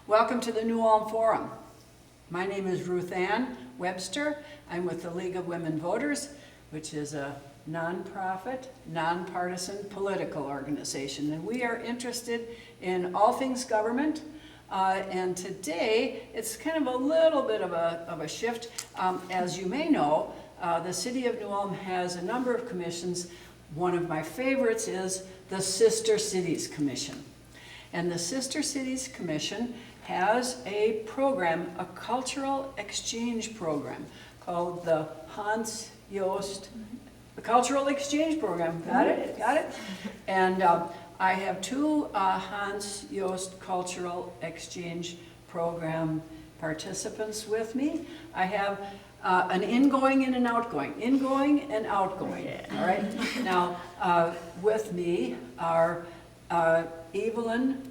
Welcome to the New Ulm Forum. My name is Ruth Ann Webster. I'm with the League of Women Voters, which is a nonprofit, nonpartisan political organization. And we are interested in all things government. And today, it's kind of a little bit of a shift. As you may know, the City of New Ulm has a number of commissions. One of my favorites is the Sister Cities Commission. And the Sister Cities Commission has a program, a cultural exchange program called the Hans Joost Cultural Exchange Program. Got it? Got it? And I have two Hans Joost Cultural Exchange Program participants with me. I have an ingoing and an outgoing. Ingoing and outgoing. Yeah. All right? Now, with me are Evelyn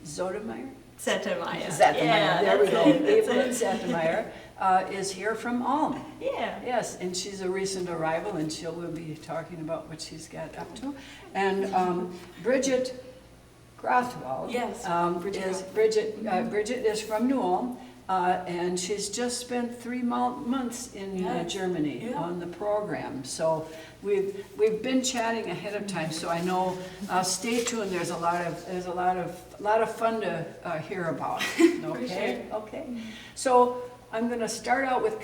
Zettermeyer. Yeah, there we go. Evelyn Zettermeyer is here from Ulm. Yeah. Yes, and she's a recent arrival, and we'll be talking about what she's got up to. And Bridget Grothwald. Yes. Bridget is from New Ulm. And she's just spent 3 months in Germany on the program. So we've been chatting ahead of time. So I know. Stay tuned. There's a lot of fun to hear about. Okay. Sure. Okay. So I'm going to start out with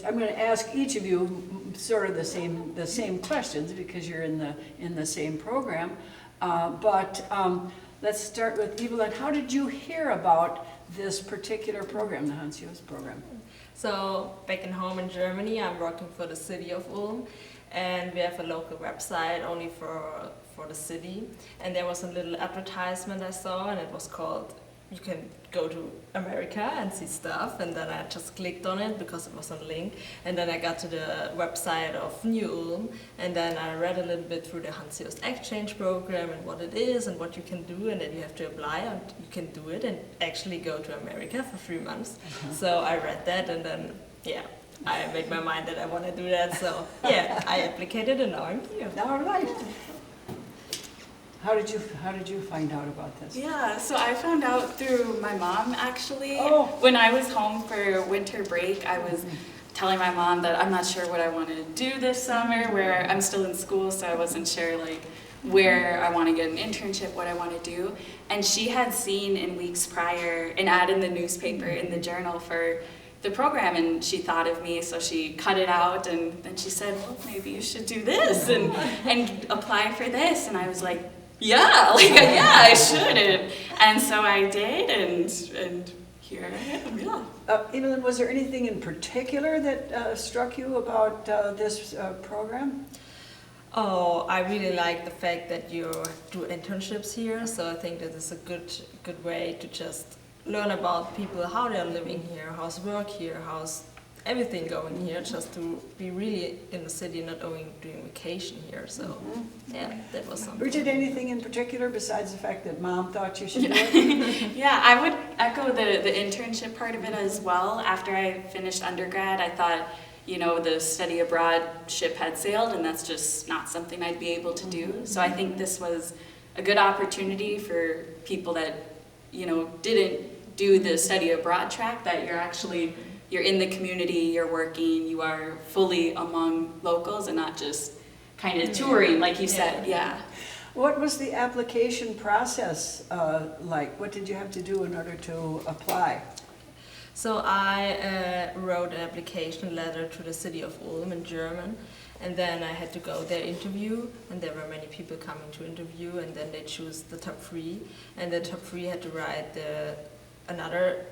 I'm going to ask each of you sort of the same questions because you're in the same program. But let's start with Evelyn. How did you hear about this particular program, the Hans Joost program? So back in home in Germany, I'm working for the city of Ulm, and we have a local website only for the city. And there was a little advertisement I saw, and it was called, you can go to America and see stuff, and then I just clicked on it because it was a link, and then I got to the website of New Ulm, and then I read a little bit through the Hans Joost exchange program and what it is and what you can do, and then you have to apply and you can do it and actually go to America for 3 months. So I read that, and then I made my mind that I want to do that, so I applied and now I'm here. All right. How did you find out about this? Yeah, so I found out through my mom actually. Oh. When I was home for winter break, I was telling my mom that I'm not sure what I want to do this summer, where I'm still in school, so I wasn't sure where I want to get an internship, what I want to do. And she had seen in weeks prior an ad in the newspaper, in the journal for the program, and she thought of me, so she cut it out, and then she said, well, maybe you should do this and apply for this. And I was like, yeah, I should. And so I did, and here I am, Evelyn, was there anything in particular that struck you about this program? Oh, I really like the fact that you do internships here, so I think that is a good way to just learn about people, how they're living here, how's work here, how's everything going here, just to be really in the city, not only doing vacation here. So that was something. Bridget, anything in particular besides the fact that Mom thought you should do it? Yeah, I would echo the internship part of it as well. After I finished undergrad, I thought, the study abroad ship had sailed, and that's just not something I'd be able to do. So I think this was a good opportunity for people that, didn't do the study abroad track, that you're in the community, you're working, you are fully among locals and not just kind of touring, like you said. Yeah. What was the application process like? What did you have to do in order to apply? So I wrote an application letter to the city of Ulm in German, and then I had to go there interview, and there were many people coming to interview, and then they choose the top 3, and the top 3 had to write another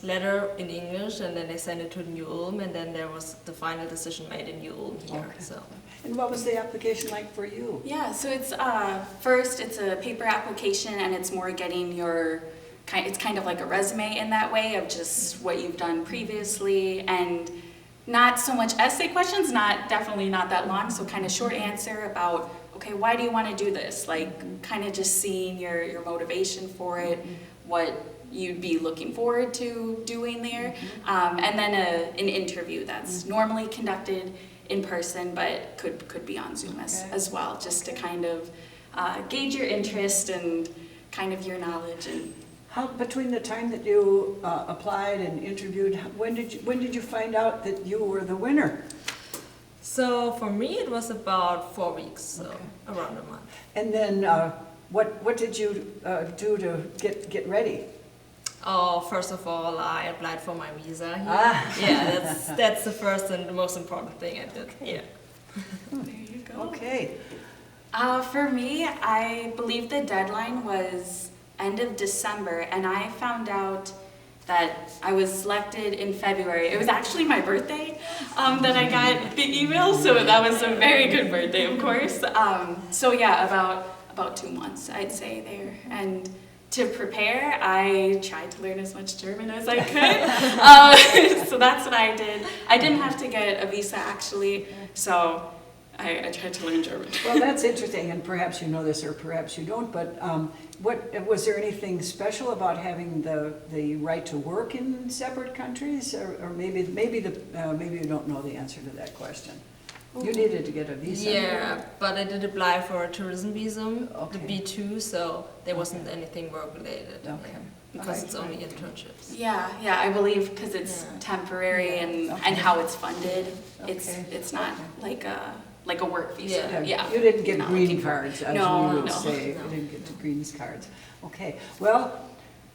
letter in English, and then they sent it to New Ulm, and then there was the final decision made in New Ulm here. Okay. So. And what was the application like for you? Yeah, so it's first it's a paper application, and it's more getting it's kind of like a resume in that way of just what you've done previously, and not so much essay questions, definitely not that long, so kind of short answer about, okay, why do you want to do this? Kind of just seeing your motivation for it, what you'd be looking forward to doing there, and then an interview that's normally conducted in person, but could be on Zoom as well, just to kind of gauge your interest and kind of your knowledge. And How, between the time that you applied and interviewed, when did you find out that you were the winner? So for me, it was about 4 weeks, so Okay. around a month. And then what did you do to get ready? Oh, first of all, I applied for my visa here. Ah. Yeah, that's the first and the most important thing I did. Yeah. There you go. Okay. For me, I believe the deadline was end of December, and I found out that I was selected in February. It was actually my birthday that I got the email, so that was a very good birthday, of course. So yeah, about 2 months, I'd say there. And to prepare, I tried to learn as much German as I could. So that's what I did. I didn't have to get a visa actually, so I tried to learn German. Well, that's interesting, and perhaps you know this or perhaps you don't, but what was there anything special about having the right to work in separate countries, or maybe you don't know the answer to that question. You needed to get a visa. Yeah, but I did apply for a tourism visa, Okay. the B2, so there wasn't anything work related. Okay. Because it's only internships. Yeah, I believe because it's Yeah. temporary Yeah. and Okay. how it's funded, Okay. it's not like a work visa. Yeah. You didn't get Not green looking for- cards, as No, we would no. say. No. You didn't get the green cards. Okay, well,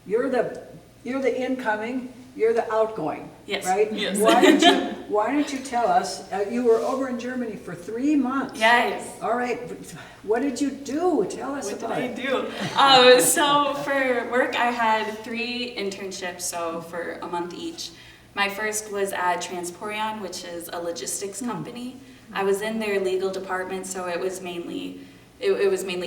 you're the incoming, you're the outgoing, Yes, right? yes. Why don't you tell us, you were over in Germany for 3 months. Yes. All right, what did you do? Tell us What did about I it. do? So for work, I had 3 internships, so for a month each. My first was at Transporion, which is a logistics company. I was in their legal department, so it was mainly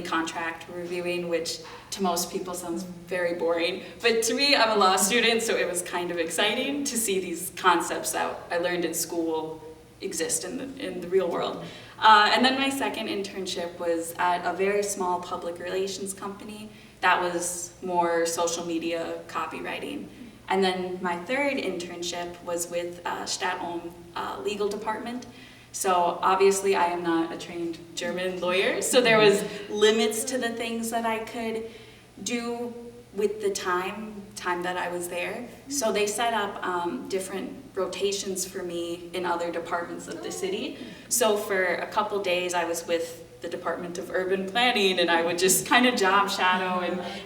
contract reviewing, which to most people sounds very boring. But to me, I'm a law student, so it was kind of exciting to see these concepts that I learned in school exist in the real world. And then my second internship was at a very small public relations company that was more social media copywriting. And then my third internship was with Stadtholm legal department. So obviously I am not a trained German lawyer, so there was limits to the things that I could do with the time that I was there. So they set up different rotations for me in other departments of the city. So for a couple days I was with the Department of Urban Planning, and I would just kind of job shadow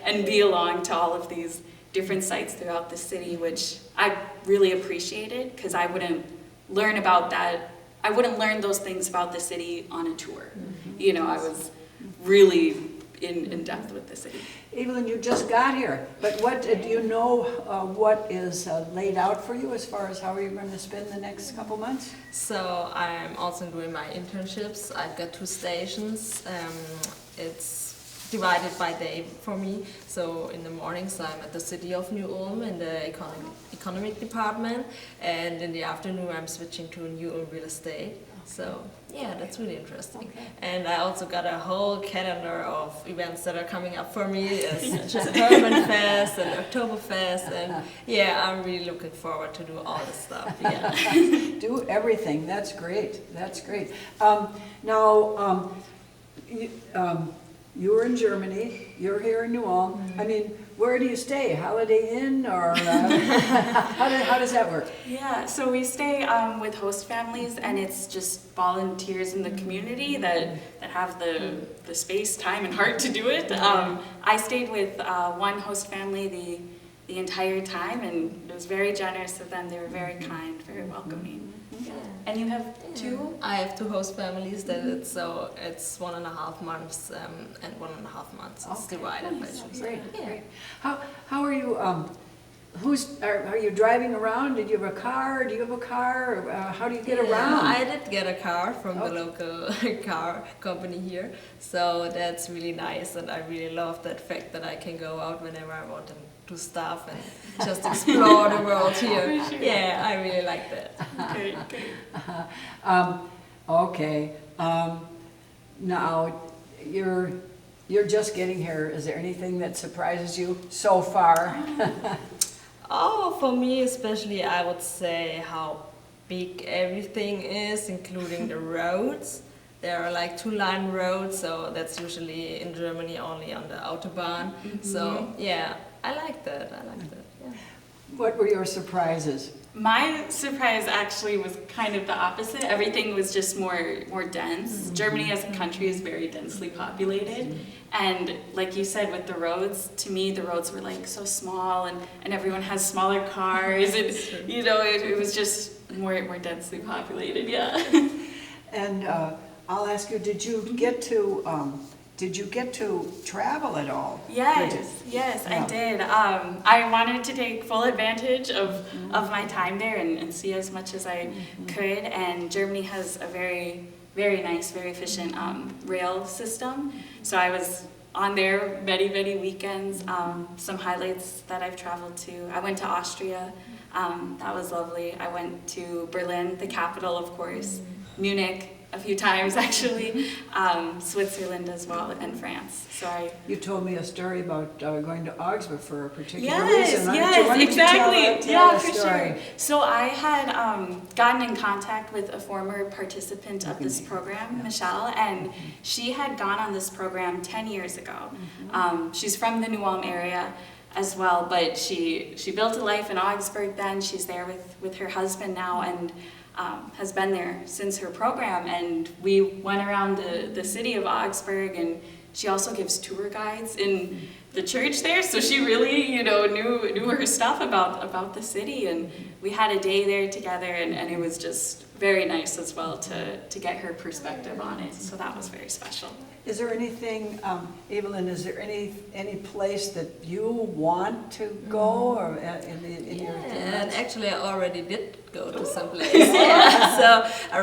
and be along to all of these different sites throughout the city, which I really appreciated because I wouldn't learn those things about the city on a tour. You know, I was really in depth with the city. Evelyn, you just got here, but what do you know what is laid out for you as far as how you're going to spend the next couple months? So I'm also doing my internships. I've got 2 stations. It's divided by day for me. So in the mornings I'm at the City of New Ulm in the economic department, and in the afternoon I'm switching to New Ulm real estate. So yeah, that's really interesting. Okay. And I also got a whole calendar of events that are coming up for me. It's just Urban Fest and Oktoberfest, and yeah, I'm really looking forward to do all this stuff. Yeah. Do everything. That's great. That's great. You were in Germany. You're here in New Ulm. Mm-hmm. I mean, where do you stay? Holiday Inn, or how does that work? Yeah, so we stay with host families, and it's just volunteers in the community that have the space, time, and heart to do it. I stayed with one host family the entire time, and it was very generous of them. They were very kind, very welcoming. Yeah. And you have 2? I have 2 host families. That it's 1.5 months and 1.5 months. It's Okay. divided by Nice. 2. Great, Yeah. great. How are you? Are you driving around? Did you have a car? Do you have a car? Or, how do you get around? I did get a car from the Okay. local car company here, so that's really nice, and I really love that fact that I can go out whenever I want to stuff and just explore the world here. For sure. Yeah, I really like that. Okay. Okay. Now you're just getting here. Is there anything that surprises you so far? Oh, for me especially, I would say how big everything is, including the roads. There are like 2-line roads, so that's usually in Germany only on the Autobahn. So yeah, I liked it. Yeah. What were your surprises? My surprise actually was kind of the opposite. Everything was just more dense. Germany as a country is very densely populated. And like you said, with the roads, to me, the roads were like so small and everyone has smaller cars. And, you know, it was just more densely populated, yeah. And I'll ask you, did you get to travel at all? Yes, Yeah. I did. I wanted to take full advantage of my time there and see as much as I could. And Germany has a very, very nice, very efficient rail system. So I was on there many, many weekends. Some highlights that I've traveled to. I went to Austria. That was lovely. I went to Berlin, the capital, of course. Munich, a few times actually, Switzerland as well, and France. So You told me a story about going to Augsburg for a particular yes, reason. yes, exactly. Yeah, for story. sure. So I had gotten in contact with a former participant of this program, Michelle, and she had gone on this program 10 years ago. She's from the New Ulm area as well, but she built a life in Augsburg then. She's there with her husband now, and has been there since her program. And we went around the city of Augsburg, and she also gives tour guides in the church there, so she really, you know, knew her stuff about the city. And we had a day there together, and it was just very nice as well to get her perspective on it. So that was very special. Is there anything, Evelyn, is there any place that you want to go or in your And actually I already did go to some place. Yeah. So I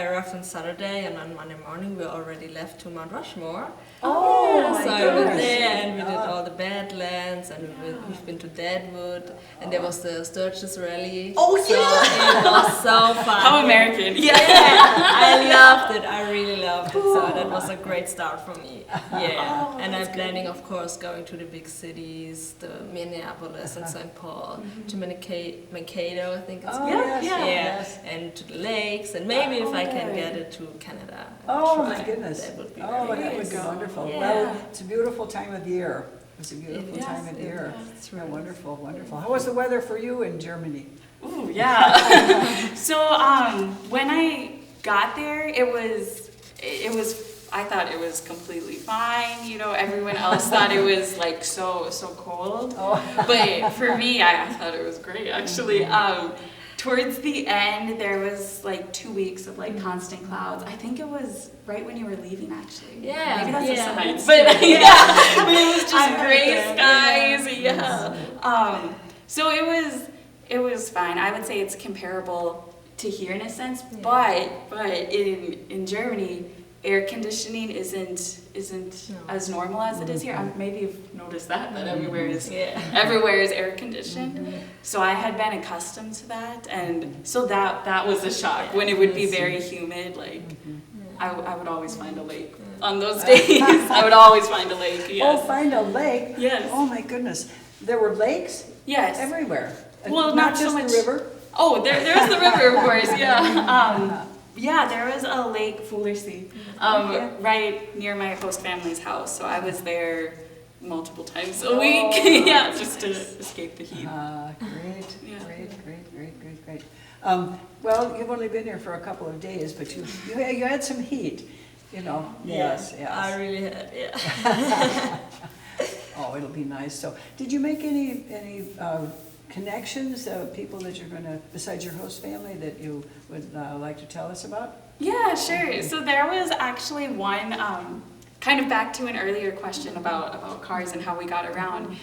arrived on Saturday, and on Monday morning we already left to Mount Rushmore. Oh, yeah, my so I goodness. went there and we did all the Badlands, and we've been to Deadwood, and there was the Sturgis Rally. Oh, so it was so fun. How American. Yeah, I loved it. I really loved it. So that was a great start for me. Yeah, and I'm planning, of course, going to the big cities, the Minneapolis and St. Paul, to Mankato, I think it's called. Yes. And to the lakes, and maybe if I can get it to Canada. Oh try. my goodness. That would be Oh, very that would nice. be wonderful. Yeah. Well, it's a beautiful time of year. It's a beautiful Yes, time of year. it's Yeah, really wonderful, wonderful. How was the weather for you in Germany? Ooh, yeah. So when I got there, it was. I thought it was completely fine. You know, everyone else thought it was like so cold. Oh. But for me, I thought it was great actually. Towards the end, there was like 2 weeks of like constant clouds. I think it was right when you were leaving actually. Yeah, Maybe that's yeah. a sign. But yeah, but it was just I heard gray that, skies. Yeah. So it was fine. I would say it's comparable to here in a sense, but in Germany, air conditioning isn't as normal as it is here. Maybe you've noticed that everywhere is air conditioned. So I had been accustomed to that, and so that was a shock when it would be very humid. Like I would always find a lake on those days. I would always find a lake. Yes. Oh, find a lake? Yes. Oh my goodness. There were lakes? Yes. Everywhere. Well, not not so just much- the river? Oh, there's the river, of course. Yeah. Yeah, there was a lake, Fullersee, right near my host family's house. So I was there multiple times a week, just to escape the heat. Great, Yeah. great. Well, you've only been here for a couple of days, but you had some heat, you know. Yes. I really had, yeah. Oh, it'll be nice. So, did you make any connections, people that you're going to, besides your host family, that you would like to tell us about? Yeah, sure. So there was actually one, kind of back to an earlier question about cars and how we got around.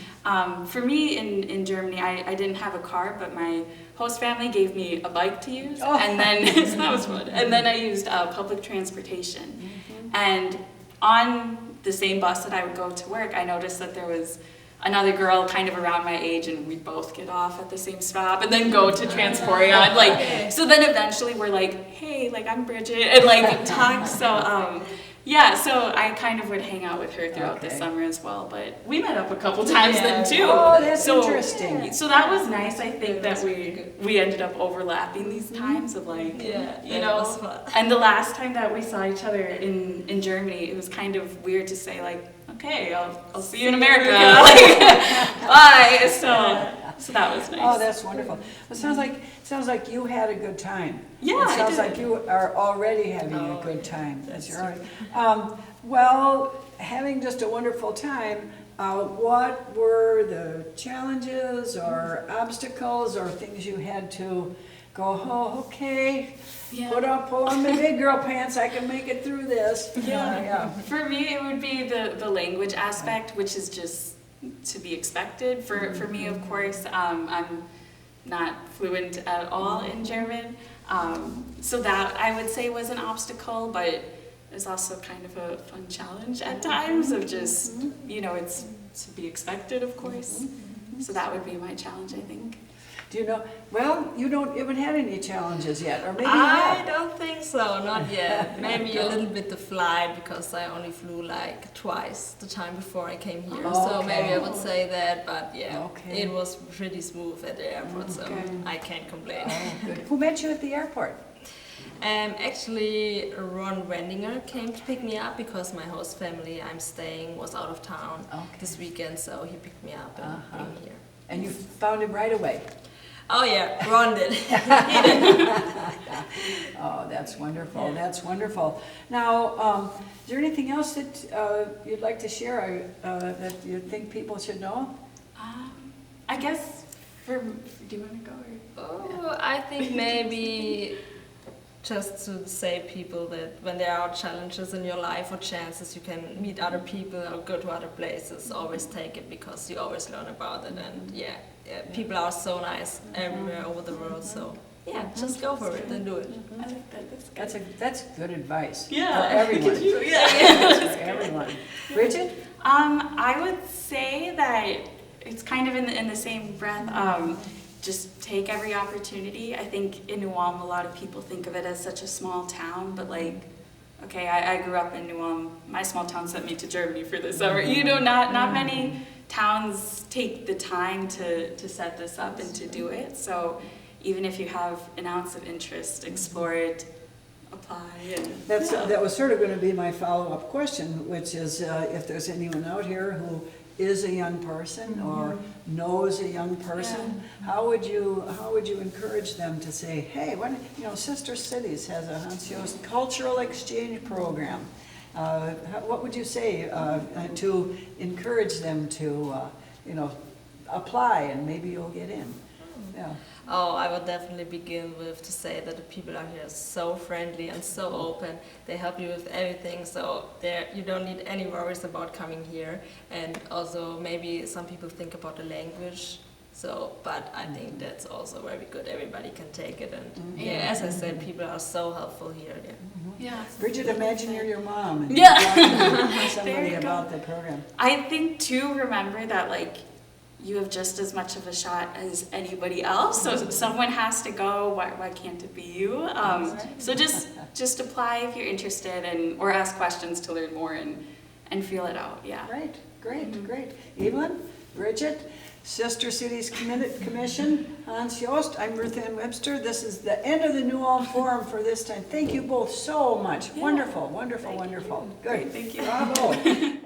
For me in Germany, I didn't have a car, but my host family gave me a bike to use, and then so that was fun. And then I used public transportation, and on the same bus that I would go to work, I noticed that there was another girl kind of around my age, and we'd both get off at the same stop and then go to Transporion. Like, so then eventually we're like, hey, like I'm Bridget, and like talk. So so I kind of would hang out with her throughout the summer as well. But we met up a couple times then too. Oh, that's interesting. So that was nice. I think that we ended up overlapping these times of like, you know. Was fun. And the last time that we saw each other in Germany, it was kind of weird to say like, okay, I'll see you in America. Like, bye. So that was nice. Oh, that's wonderful. It sounds like you had a good time. Yeah, It I sounds did. like you are already having a Oh, good yeah, time. that's All right. Well, having just a wonderful time, what were the challenges or obstacles or things you had to go, oh, okay, Yeah. pull on my big girl pants, I can make it through this. Yeah. For me, it would be the language aspect, which is just to be expected. For me, of course, I'm not fluent at all in German. So that I would say was an obstacle, but it was also kind of a fun challenge at times of just, it's to be expected, of course. So that would be my challenge, I think. Do you know, well, you don't even have any challenges yet, or maybe you I have. don't think so, not yet. Maybe a little bit the flight, because I only flew like twice the time before I came here. So Okay. maybe I would say that, but yeah, Okay. it was pretty smooth at the airport, so Okay. I can't complain. Oh, good. Who met you at the airport? Actually, Ron Wendinger came to pick me up because my host family I'm staying was out of town Okay. this weekend, so he picked me up and brought me here. And you found him right away. Oh yeah, Ron did. Oh, that's wonderful, that's wonderful. Now, is there anything else that you'd like to share that you think people should know? I guess do you want to go? Oh, I think maybe just to say people that when there are challenges in your life or chances you can meet other people or go to other places, always take it because you always learn about it. And yeah, people are so nice everywhere over the world, so yeah, just go for it and do it. I like that. That's good. That's good advice. Yeah. For everyone. Yeah. For everyone. Bridget? I would say that it's kind of in the same breath. Just take every opportunity. I think in New Ulm, a lot of people think of it as such a small town, but like, okay, I grew up in New Ulm. My small town sent me to Germany for the summer. Not many towns take the time to set this up and to do it. So even if you have an ounce of interest, explore it, apply. And That was sort of going to be my follow-up question, which is if there's anyone out here who is a young person or knows a young person, how would you encourage them to say, hey, Sister Cities has a Hans Joohs cultural exchange program. What would you say to encourage them to apply and maybe you'll get in? Yeah. Oh, I would definitely begin with to say that the people out here are so friendly and so open. They help you with everything, so you don't need any worries about coming here. And also maybe some people think about the language, but I think that's also very good. Everybody can take it, and yeah, as I said, people are so helpful here. Yeah. yeah. Bridget, imagine you're your mom and Yeah. you're talking to somebody There you go. about the program. I think too, remember that you have just as much of a shot as anybody else. So someone has to go. Why can't it be you? So just apply if you're interested, or ask questions to learn more and feel it out. Yeah. Great. Evelyn, Bridget, Sister Cities Commission, Hans Joost, I'm Ruth Ann Webster. This is the end of the New Ulm Forum for this time. Thank you both so much. Yeah. Wonderful. Thank Good. you. Thank you. Bravo.